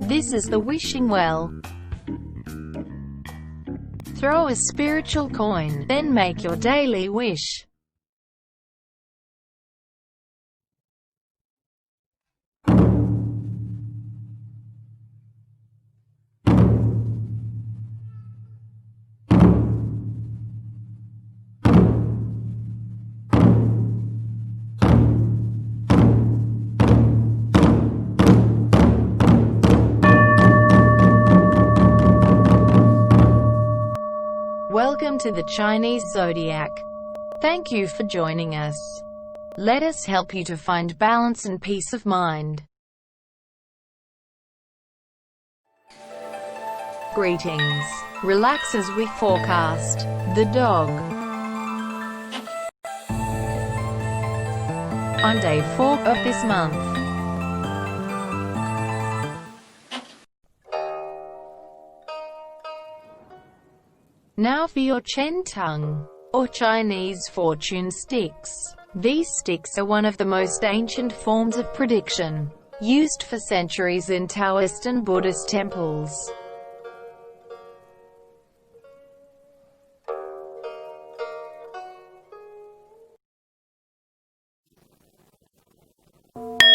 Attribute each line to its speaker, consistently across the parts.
Speaker 1: This is the wishing well. Throw a spiritual coin, then make your daily wish. Welcome to the Chinese Zodiac. Thank you for joining us. Let us help you to find balance and peace of mind. Greetings. Relax as we forecast the dog. On day 4 of this month, now for your Chen Tongue, or Chinese fortune sticks. These sticks are one of the most ancient forms of prediction, used for centuries in Taoist and Buddhist temples.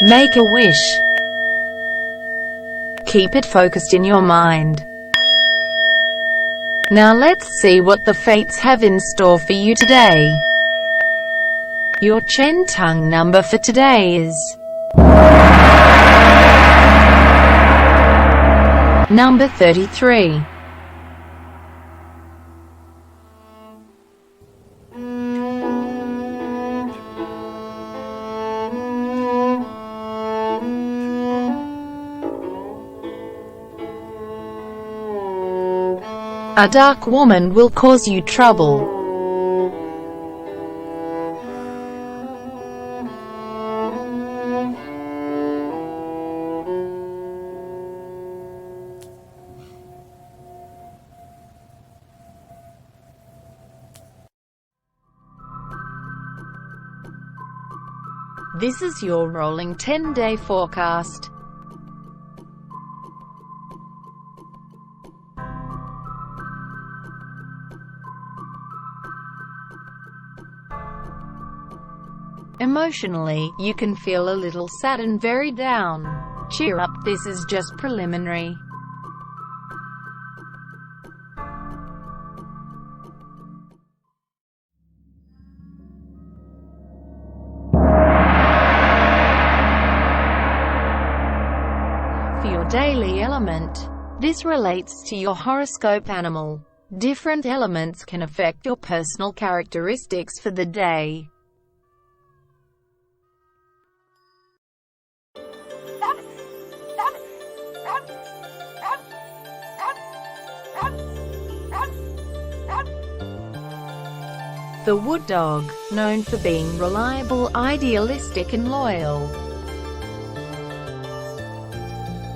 Speaker 1: Make a wish. Keep it focused in your mind. Now let's see what the fates have in store for you today. Your Chen Tongue number for today is number 33. A dark woman will cause you trouble. This is your rolling 10-day forecast. Emotionally, you can feel a little sad and very down. Cheer up, this is just preliminary. For your daily element, this relates to your horoscope animal. Different elements can affect your personal characteristics for the day. The wood dog, known for being reliable, idealistic and loyal.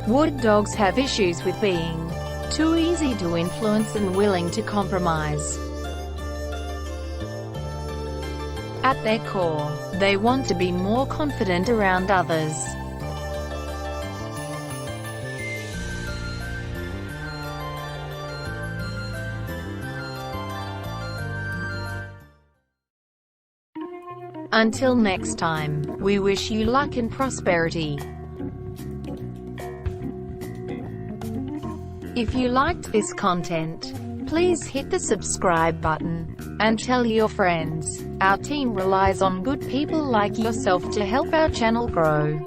Speaker 1: Wood dogs have issues with being too easy to influence and willing to compromise. At their core, they want to be more confident around others. Until next time, we wish you luck and prosperity. If you liked this content, please hit the subscribe button, and tell your friends. Our team relies on good people like yourself to help our channel grow.